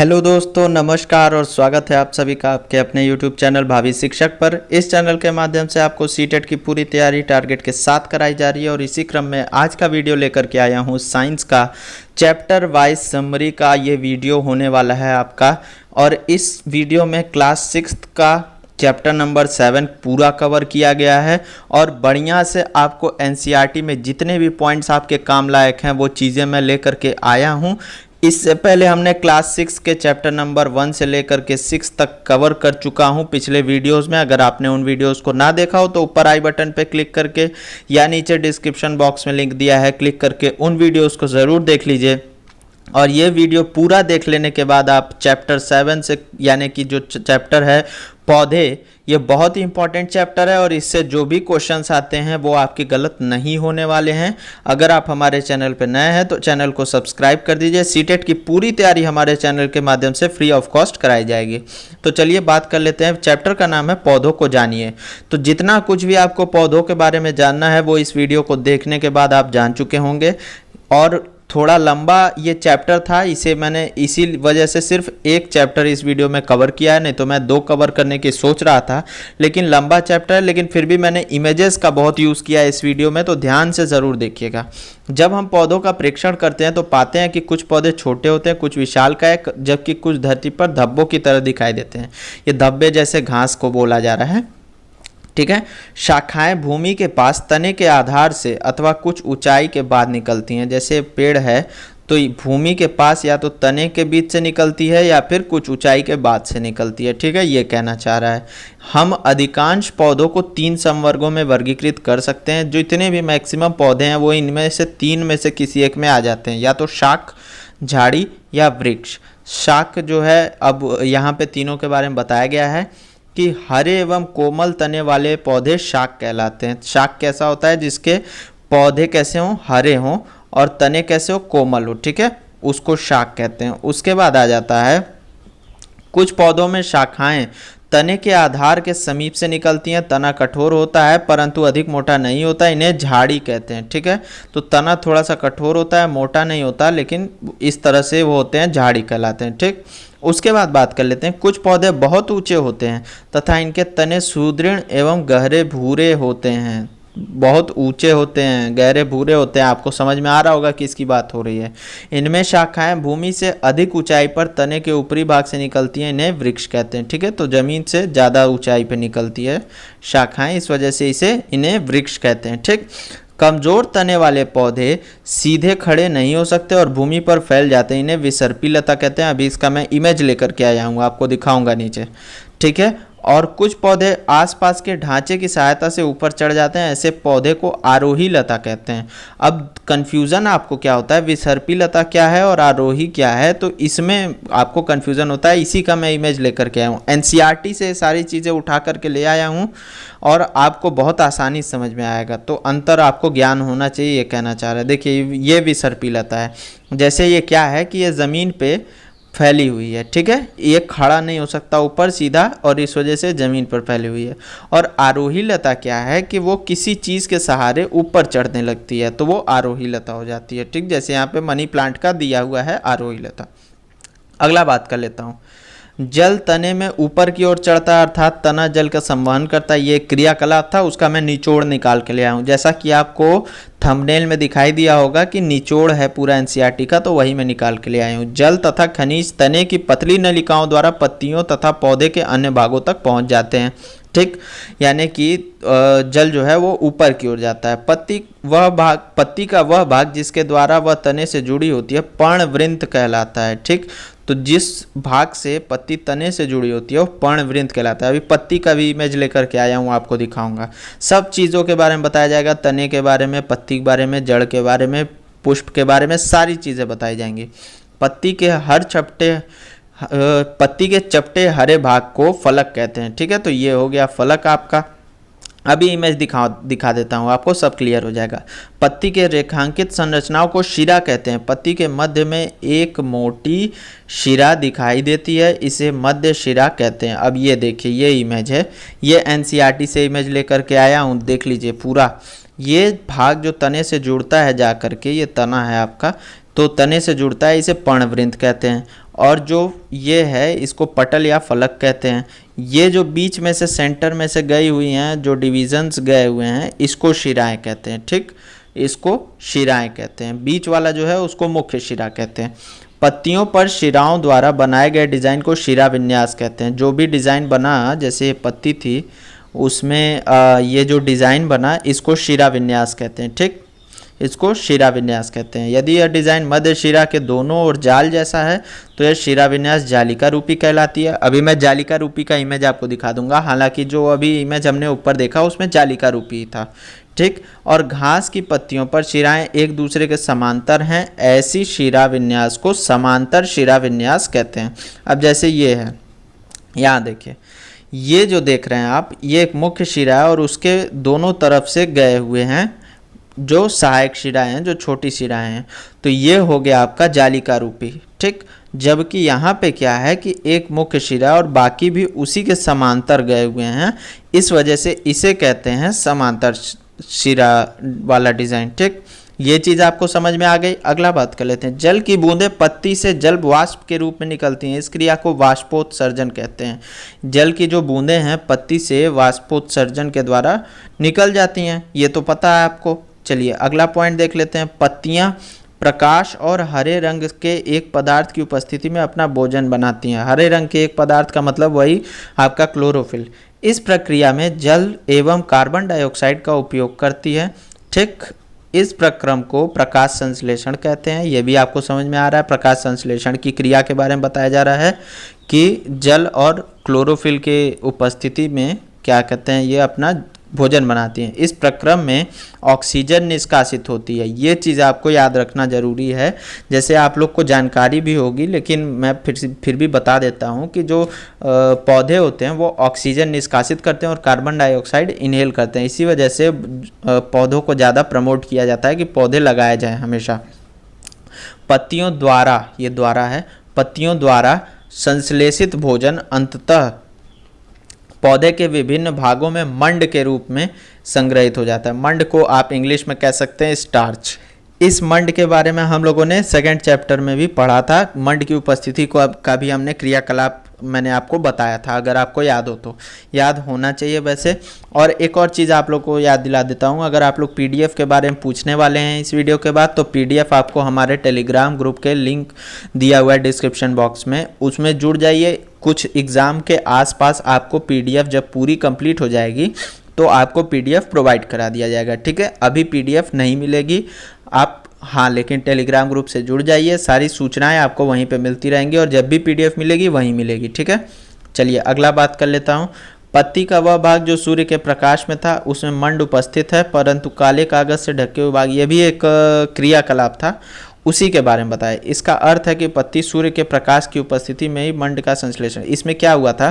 Hello दोस्तों, नमस्कार और स्वागत है आप सभी का आपके अपने YouTube चैनल भावी शिक्षक पर। इस चैनल के माध्यम से आपको सीटेट की पूरी तैयारी टारगेट के साथ कराई जा रही है और इसी क्रम में आज का वीडियो लेकर के आया हूँ साइंस का चैप्टर वाइज समरी का ये वीडियो होने वाला है आपका। और इस वीडियो में क्लास 6 का चैप्टर नंबर 7 पूरा कवर किया गया है और बढ़िया से आपको एनसीईआरटी में जितने भी पॉइंट्स आपके काम लायक हैं वो चीज़ें मैं लेकर के आया हूँ। इससे पहले हमने क्लास 6 के चैप्टर नंबर 1 से लेकर के 6 तक कवर कर चुका हूं पिछले वीडियोस में। अगर आपने उन वीडियोस को ना देखा हो तो ऊपर आई बटन पे क्लिक करके या नीचे डिस्क्रिप्शन बॉक्स में लिंक दिया है, क्लिक करके उन वीडियोस को ज़रूर देख लीजिए। और ये वीडियो पूरा देख लेने के बाद आप चैप्टर 7 से यानी कि जो चैप्टर है पौधे, ये बहुत ही इंपॉर्टेंट चैप्टर है और इससे जो भी क्वेश्चंस आते हैं वो आपके गलत नहीं होने वाले हैं। अगर आप हमारे चैनल पर नए हैं तो चैनल को सब्सक्राइब कर दीजिए। सीटेट की पूरी तैयारी हमारे चैनल के माध्यम से फ्री ऑफ कॉस्ट कराई जाएगी। तो चलिए बात कर लेते हैं। चैप्टर का नाम है पौधों को जानिए। तो जितना कुछ भी आपको पौधों के बारे में जानना है वो इस वीडियो को देखने के बाद आप जान चुके होंगे। और थोड़ा लंबा ये चैप्टर था, इसे मैंने इसी वजह से सिर्फ एक चैप्टर इस वीडियो में कवर किया है, नहीं तो मैं 2 कवर करने की सोच रहा था। लेकिन लंबा चैप्टर है, लेकिन फिर भी मैंने इमेजेस का बहुत यूज़ किया है इस वीडियो में, तो ध्यान से ज़रूर देखिएगा। जब हम पौधों का परीक्षण करते हैं तो पाते हैं कि कुछ पौधे छोटे होते हैं, कुछ विशालकाय, जबकि कुछ धरती पर धब्बों की तरह दिखाई देते हैं। ये धब्बे जैसे घास को बोला जा रहा है, ठीक है। शाखाएं भूमि के पास तने के आधार से अथवा कुछ ऊंचाई के बाद निकलती हैं। जैसे पेड़ है तो भूमि के पास या तो तने के बीच से निकलती है या फिर कुछ ऊंचाई के बाद से निकलती है, ठीक है। ये कहना चाह रहा है। हम अधिकांश पौधों को 3 समवर्गों में वर्गीकृत कर सकते हैं। जो इतने भी मैक्सिमम पौधे हैं वो इनमें से 3 में से किसी एक में आ जाते हैं, या तो शाख, झाड़ी या वृक्ष। शाख जो है, अब यहाँ पे तीनों के बारे में बताया गया है कि हरे एवं कोमल तने वाले पौधे शाख कहलाते हैं। शाख कैसा होता है? जिसके पौधे कैसे हों? हरे हों और तने कैसे हो? कोमल हो, ठीक है, उसको शाख कहते हैं। उसके बाद आ जाता है कुछ पौधों में शाखाएं तने के आधार के समीप से निकलती हैं। तना कठोर होता है परंतु अधिक मोटा नहीं होता, इन्हें झाड़ी कहते हैं, ठीक है। तो तना थोड़ा सा कठोर होता है, मोटा नहीं होता, लेकिन इस तरह से वो होते हैं, झाड़ी कहलाते हैं, ठीक। उसके बाद बात कर लेते हैं, कुछ पौधे बहुत ऊंचे होते हैं तथा इनके तने सुदृढ़ एवं गहरे भूरे होते हैं। बहुत ऊंचे होते हैं, गहरे भूरे होते हैं, आपको समझ में आ रहा होगा कि इसकी बात हो रही है। इनमें शाखाएं भूमि से अधिक ऊंचाई पर तने के ऊपरी भाग से निकलती हैं, इन्हें वृक्ष कहते हैं, ठीक है। तो जमीन से ज़्यादा ऊंचाई पर निकलती है शाखाएं, इस वजह से इन्हें वृक्ष कहते हैं, ठीक। कमजोर तने वाले पौधे सीधे खड़े नहीं हो सकते और भूमि पर फैल जाते हैं, इन्हें विसर्पी लता कहते हैं। अभी इसका मैं इमेज लेकर के आया हूँ, आपको दिखाऊंगा नीचे, ठीक है। और कुछ पौधे आसपास के ढांचे की सहायता से ऊपर चढ़ जाते हैं, ऐसे पौधे को आरोही लता कहते हैं। अब कंफ्यूजन आपको क्या होता है, विसर्पी लता क्या है और आरोही क्या है, तो इसमें आपको कंफ्यूजन होता है। इसी का मैं इमेज लेकर के आया हूँ, एनसीईआरटी से सारी चीज़ें उठा करके ले आया हूँ और आपको बहुत आसानी समझ में आएगा। तो अंतर आपको ज्ञान होना चाहिए, ये कहना चाह रहा है। देखिए ये विसर्पी लता है, जैसे ये क्या है कि ये ज़मीन पे फैली हुई है, ठीक है। ये खड़ा नहीं हो सकता ऊपर सीधा और इस वजह से ज़मीन पर फैली हुई है। और आरोही लता क्या है कि वो किसी चीज़ के सहारे ऊपर चढ़ने लगती है, तो वो आरोही लता हो जाती है, ठीक। जैसे यहाँ पे मनी प्लांट का दिया हुआ है आरोही लता। अगला बात कर लेता हूँ, जल तने में ऊपर की ओर चढ़ता है, अर्थात तना जल का संवहन करता है। ये क्रियाकलाप था, उसका मैं निचोड़ निकाल के ले आया हूँ। जैसा कि आपको थंबनेल में दिखाई दिया होगा कि निचोड़ है पूरा एनसीईआरटी का, तो वही मैं निकाल के ले आया हूँ। जल तथा खनिज तने की पतली नलिकाओं द्वारा पत्तियों तथा पौधे के अन्य भागों तक पहुँच जाते हैं, ठीक। यानी कि जल जो है वो ऊपर की ओर जाता है। पत्ती का वह भाग जिसके द्वारा वह तने से जुड़ी होती है पर्णवृंत कहलाता है, ठीक। तो जिस भाग से पत्ती तने से जुड़ी होती है वो पर्णवृंत कहलाता है। अभी पत्ती का भी इमेज लेकर के आया हूँ, आपको दिखाऊंगा। सब चीज़ों के बारे में बताया जाएगा, तने के बारे में, पत्ती के बारे में, जड़ के बारे में, पुष्प के बारे में, सारी चीज़ें बताई जाएंगी। पत्ती के चपटे हरे भाग को फलक कहते हैं, ठीक है। तो ये हो गया फलक आपका। अभी इमेज दिखा देता हूँ आपको, सब क्लियर हो जाएगा। पत्ती के रेखांकित संरचनाओं को शिरा कहते हैं। पत्ती के मध्य में एक मोटी शिरा दिखाई देती है, इसे मध्य शिरा कहते हैं। अब ये देखिए, ये इमेज है, ये एनसीईआरटी से इमेज लेकर के आया हूँ, देख लीजिए पूरा। ये भाग जो तने से जुड़ता है जा करके, ये तना है आपका, तो तने से जुड़ता है, इसे पर्णवृंत कहते हैं। और जो ये है इसको पटल या फलक कहते हैं। ये जो बीच में से सेंटर में से गई हुई हैं जो डिविजन्स गए हुए हैं इसको शिराएं कहते हैं। ठीक, इसको शिराएं कहते हैं। बीच वाला जो है उसको मुख्य शिरा कहते हैं। पत्तियों पर शिराओं द्वारा बनाए गए डिज़ाइन को शिरा विन्यास कहते हैं। जो भी डिज़ाइन बना, जैसे ये पत्ती थी उसमें ये जो डिज़ाइन बना इसको शिरा विन्यास कहते हैं। ठीक, इसको शिरा विन्यास कहते हैं। यदि यह डिज़ाइन मध्य शिरा के दोनों ओर जाल जैसा है तो यह शिरा विन्यास जालिका रूपी कहलाती है। अभी मैं जालिका रूपी का इमेज आपको दिखा दूंगा, हालांकि जो अभी इमेज हमने ऊपर देखा उसमें जालिका रूपी ही था। ठीक, और घास की पत्तियों पर शिराएं एक दूसरे के समांतर हैं, ऐसी शिरा विन्यास को समांतर शिरा विन्यास कहते हैं। अब जैसे ये है, यहाँ देखिए, ये जो देख रहे हैं आप, ये एक मुख्य शिरा है और उसके दोनों तरफ से गए हुए हैं जो सहायक शिराएं हैं, जो छोटी शिराएं हैं। तो ये हो गया आपका जालिका रूपी। ठीक, जबकि यहाँ पे क्या है कि एक मुख्य शिरा और बाकी भी उसी के समांतर गए हुए हैं, इस वजह से इसे कहते हैं समांतर शिरा वाला डिज़ाइन। ठीक, ये चीज़ आपको समझ में आ गई। अगला बात कर लेते हैं। जल की बूंदें पत्ती से जल वाष्प के रूप में निकलती हैं, इस क्रिया को वाष्पोत्सर्जन कहते हैं। जल की जो बूंदें हैं पत्ती से वाष्पोत्सर्जन के द्वारा निकल जाती हैं, ये तो पता है आपको। चलिए अगला पॉइंट देख लेते हैं। पत्तियां प्रकाश और हरे रंग के एक पदार्थ की उपस्थिति में अपना भोजन बनाती हैं। हरे रंग के एक पदार्थ का मतलब वही आपका क्लोरोफिल। इस प्रक्रिया में जल एवं कार्बन डाइऑक्साइड का उपयोग करती है। ठीक, इस प्रक्रम को प्रकाश संश्लेषण कहते हैं। यह भी आपको समझ में आ रहा है। प्रकाश संश्लेषण की क्रिया के बारे में बताया जा रहा है कि जल और क्लोरोफिल के उपस्थिति में क्या कहते हैं, ये अपना भोजन बनाती हैं। इस प्रक्रम में ऑक्सीजन निष्कासित होती है। ये चीज़ आपको याद रखना जरूरी है। जैसे आप लोग को जानकारी भी होगी, लेकिन मैं फिर भी बता देता हूँ कि जो पौधे होते हैं वो ऑक्सीजन निष्कासित करते हैं और कार्बन डाइऑक्साइड इनहेल करते हैं। इसी वजह से पौधों को ज़्यादा प्रमोट किया जाता है कि पौधे लगाए जाएँ हमेशा। पत्तियों द्वारा, ये द्वारा है, पत्तियों द्वारा संश्लेषित भोजन अंततः पौधे के विभिन्न भागों में मंड के रूप में संग्रहित हो जाता है। मंड को आप इंग्लिश में कह सकते हैं स्टार्च। इस मंड के बारे में हम लोगों ने सेकंड चैप्टर में भी पढ़ा था। मंड की उपस्थिति को का भी हमने क्रियाकलाप मैंने आपको बताया था, अगर आपको याद हो तो। याद होना चाहिए वैसे। और एक और चीज़ आप लोग को याद दिला देता हूँ, अगर आप लोग पीडीएफ के बारे में पूछने वाले हैं इस वीडियो के बाद, तो पीडीएफ आपको हमारे टेलीग्राम ग्रुप के लिंक दिया हुआ है डिस्क्रिप्शन बॉक्स में, उसमें जुड़ जाइए। कुछ एग्ज़ाम के आसपास आपको पीडीएफ जब पूरी कंप्लीट हो जाएगी तो आपको पीडीएफ प्रोवाइड करा दिया जाएगा। ठीक है, अभी पीडीएफ नहीं मिलेगी आप, हाँ, लेकिन टेलीग्राम ग्रुप से जुड़ जाइए, सारी सूचनाएं आपको वहीं पे मिलती रहेंगी और जब भी पीडीएफ मिलेगी वहीं मिलेगी। ठीक है, चलिए अगला बात कर लेता हूँ। पत्ती का वह भाग जो सूर्य के प्रकाश में था उसमें मंड उपस्थित है, परंतु काले कागज से ढके हुए भाग, ये भी एक क्रियाकलाप था, उसी के बारे में बताया। इसका अर्थ है कि पत्ती सूर्य के प्रकाश की उपस्थिति में ही मंड का संश्लेषण। इसमें क्या हुआ था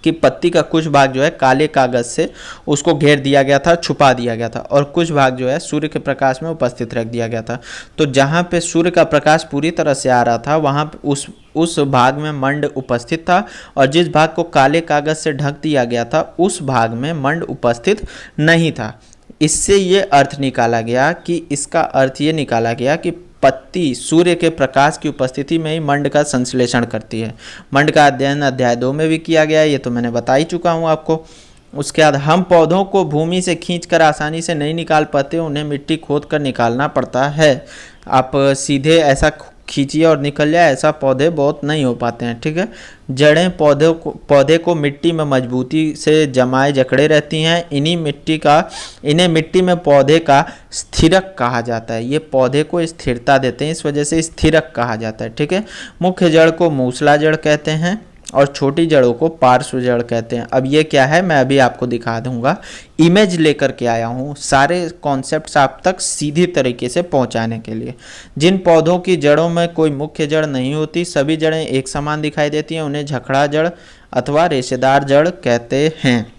कि पत्ती का कुछ भाग जो है काले कागज से उसको घेर दिया गया था, छुपा दिया गया था, और कुछ भाग जो है सूर्य के प्रकाश में उपस्थित रख दिया गया था। तो जहाँ पे सूर्य का प्रकाश पूरी तरह से आ रहा था वहाँ उस भाग में मंड उपस्थित था, और जिस भाग को काले कागज से ढक दिया गया था उस भाग में मंड उपस्थित नहीं था। इससे ये अर्थ निकाला गया कि इसका अर्थ ये निकाला गया कि पत्ती सूर्य के प्रकाश की उपस्थिति में ही मंड का संश्लेषण करती है। मंड का अध्ययन अध्याय 2 में भी किया गया है, ये तो मैंने बता ही चुका हूँ आपको। उसके बाद हम पौधों को भूमि से खींचकर आसानी से नहीं निकाल पाते, उन्हें मिट्टी खोद कर निकालना पड़ता है। आप सीधे ऐसा खींचिए और निकल जाए, ऐसा पौधे बहुत नहीं हो पाते हैं। ठीक है, जड़ें पौधे को मिट्टी में मजबूती से जमाए जकड़े रहती हैं। इन्हें मिट्टी में पौधे का स्थिरक कहा जाता है। ये पौधे को स्थिरता देते हैं, इस वजह से स्थिरक कहा जाता है। ठीक है, मुख्य जड़ को मूसला जड़ कहते हैं और छोटी जड़ों को पार्श्व जड़ कहते हैं। अब ये क्या है मैं अभी आपको दिखा दूंगा, इमेज लेकर के आया हूँ सारे कॉन्सेप्ट्स आप तक सीधी तरीके से पहुँचाने के लिए। जिन पौधों की जड़ों में कोई मुख्य जड़ नहीं होती, सभी जड़ें एक समान दिखाई देती हैं, उन्हें झखड़ा जड़ अथवा रेशेदार जड़ कहते हैं।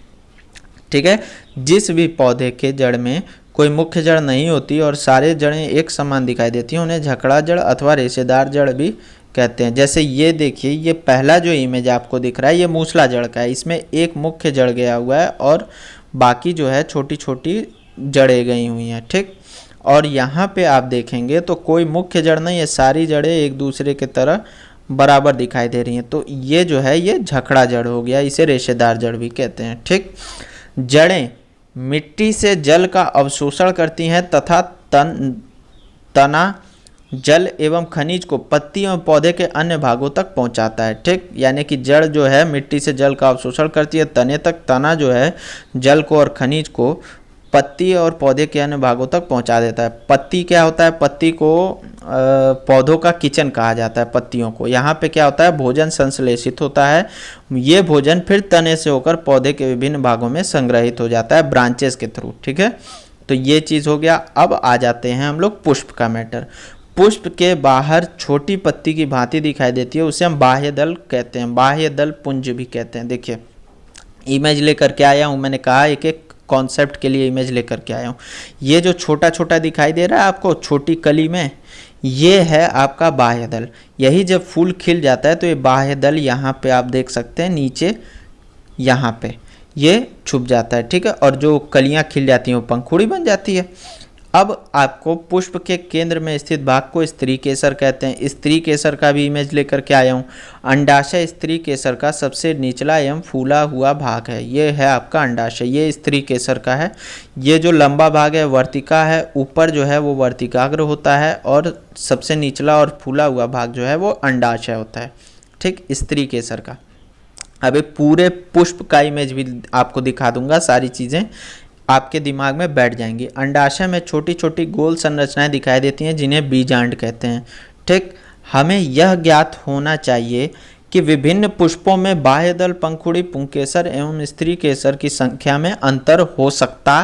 ठीक है, जिस भी पौधे के जड़ में कोई मुख्य जड़ नहीं होती और सारे जड़ें एक समान दिखाई देती हैं, उन्हें झखड़ा जड़ अथवा रेशेदार जड़ भी कहते हैं। जैसे ये देखिए, ये पहला जो इमेज आपको दिख रहा है ये मूसला जड़ का है। इसमें एक मुख्य जड़ गया हुआ है और बाकी जो है छोटी छोटी जड़ें गई हुई हैं। ठीक, और यहाँ पे आप देखेंगे तो कोई मुख्य जड़ नहीं है, सारी जड़ें एक दूसरे की तरह बराबर दिखाई दे रही हैं। तो ये जो है ये झखड़ा जड़ हो गया, इसे रेशेदार जड़ भी कहते हैं। ठीक, जड़ें मिट्टी से जल का अवशोषण करती हैं तथा तना जल एवं खनिज को पत्ती एवं पौधे के अन्य भागों तक पहुंचाता है। ठीक, यानी कि जड़ जो है मिट्टी से जल का अवशोषण करती है तने तक, तना जो है जल को और खनिज को पत्ती और पौधे के अन्य भागों तक पहुंचा देता है। पत्ती क्या होता है? पत्ती को पौधों का किचन कहा जाता है। पत्तियों को यहाँ पे क्या होता है? भोजन संश्लेषित होता है। ये भोजन फिर तने से होकर पौधे के विभिन्न भागों में संग्रहित हो जाता है ब्रांचेस के थ्रू। ठीक है, तो ये चीज़ हो गया। अब आ जाते हैं हम लोग पुष्प का मैटर। पुष्प के बाहर छोटी पत्ती की भांति दिखाई देती है, उसे हम बाह्य दल कहते हैं, बाह्य दल पुंज भी कहते हैं। देखिए इमेज लेकर के आया हूँ, मैंने कहा एक एक कॉन्सेप्ट के लिए इमेज लेकर के आया हूँ। ये जो छोटा छोटा दिखाई दे रहा है आपको छोटी कली में, ये है आपका बाह्य दल। यही जब फूल खिल जाता है तो ये बाह्य दल यहाँ पे आप देख सकते हैं नीचे यहाँ पे ये छुप जाता है। ठीक है, और जो कलियाँ खिल जाती हैं वो पंखुड़ी बन जाती है। अब आपको पुष्प के केंद्र में स्थित भाग को स्त्री केसर कहते हैं। स्त्री केसर का भी इमेज लेकर के आया हूँ। अंडाशय स्त्री केसर का सबसे निचला एवं फूला हुआ भाग है। ये है आपका अंडाशय, ये स्त्री केसर का है। ये जो लंबा भाग है वर्तिका है, ऊपर जो है वो वर्तिकाग्र होता है और सबसे निचला और फूला हुआ भाग जो है वो अंडाशय होता है। ठीक, स्त्री केसर का। अभी पूरे पुष्प का इमेज भी आपको दिखा दूंगा, सारी चीज़ें आपके दिमाग में बैठ जाएंगी। अंडाशय में छोटी छोटी गोल संरचनाएं दिखाई देती हैं जिन्हें बीजांड कहते हैं। ठीक, हमें यह ज्ञात होना चाहिए कि विभिन्न पुष्पों में बाह्य दल, पंखुड़ी, पुंकेसर एवं स्त्री केसर की संख्या में अंतर हो सकता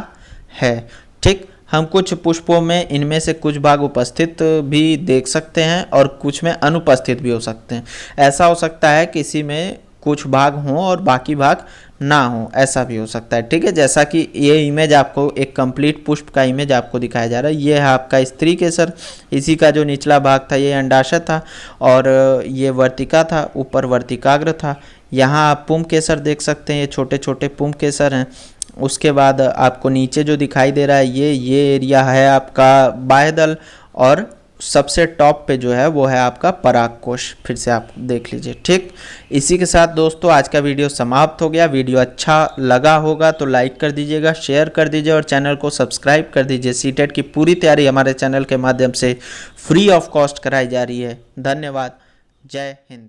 है। ठीक, हम कुछ पुष्पों में इनमें से कुछ भाग उपस्थित भी देख सकते हैं और कुछ में अनुपस्थित भी हो सकते हैं। ऐसा हो सकता है किसी में कुछ भाग हों और बाकी भाग ना हो, ऐसा भी हो सकता है। ठीक है, जैसा कि ये इमेज आपको एक कंप्लीट पुष्प का इमेज आपको दिखाया जा रहा है। ये है आपका स्त्री केसर, इसी का जो निचला भाग था ये अंडाशय था और ये वर्तिका था, ऊपर वर्तिकाग्र था। यहाँ आप पुंभ केसर देख सकते हैं, ये छोटे छोटे पुंभ केसर हैं। उसके बाद आपको नीचे जो दिखाई दे रहा है ये एरिया है आपका बाह्य दल और सबसे टॉप पे जो है वो है आपका परागकोश। फिर से आप देख लीजिए। ठीक, इसी के साथ दोस्तों आज का वीडियो समाप्त हो गया। वीडियो अच्छा लगा होगा तो लाइक कर दीजिएगा, शेयर कर दीजिए और चैनल को सब्सक्राइब कर दीजिए। सीटेट की पूरी तैयारी हमारे चैनल के माध्यम से फ्री ऑफ कॉस्ट कराई जा रही है। धन्यवाद, जय हिंद।